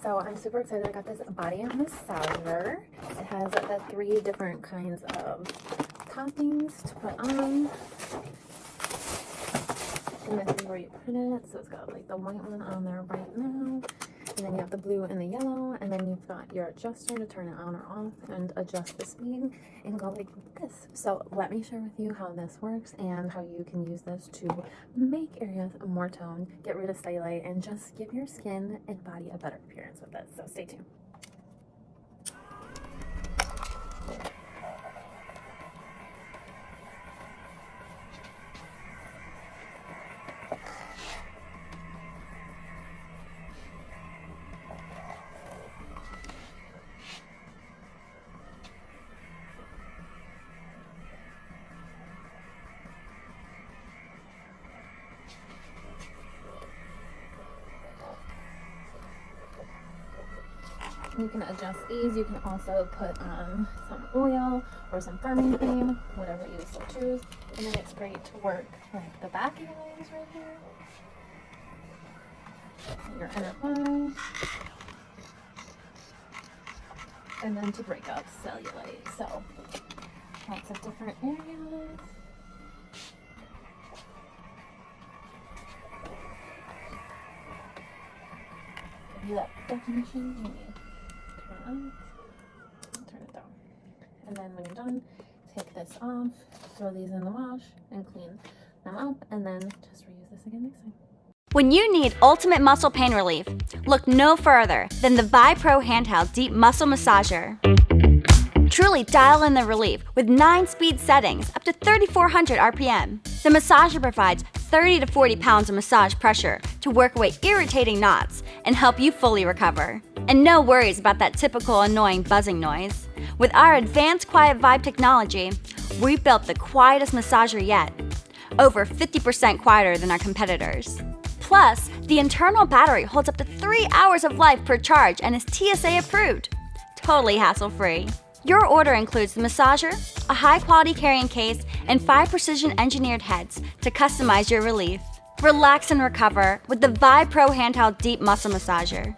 So I'm super excited. I got this body massager. It has the 3 different kinds of toppings to put on. And this is where you put it. So it's got like the white one on there right now. And then you have the blue and the yellow. And then you've got your adjuster to turn it on or off and adjust the speed and go like this. So let me share with you how this works and how you can use this to make areas more toned, get rid of cellulite, and just give your skin and body a better appearance with this. So stay tuned. You can adjust these. You can also put on some oil or some firming cream, whatever you so choose. And then it's great to work like the back of your legs right here, your inner thighs, and then to break up cellulite. So lots of different areas. Give you that definition you need. Turn it down. And then when you're done, take this off, throw these in the wash, and clean them up, and then just reuse this again next time. When you need ultimate muscle pain relief, look no further than the Vybe Handheld Deep Muscle Massager. Truly dial in the relief with 9 speed settings up to 3,400 RPM. The massager provides 30 to 40 pounds of massage pressure to work away irritating knots and help you fully recover. And no worries about that typical annoying buzzing noise. With our advanced quiet Vybe technology, we built the quietest massager yet, over 50% quieter than our competitors. Plus, the internal battery holds up to 3 hours of life per charge and is TSA approved. Totally hassle-free. Your order includes the massager, a high-quality carrying case, and 5 precision-engineered heads to customize your relief. Relax and recover with the Vybe Handheld Deep Muscle Massager.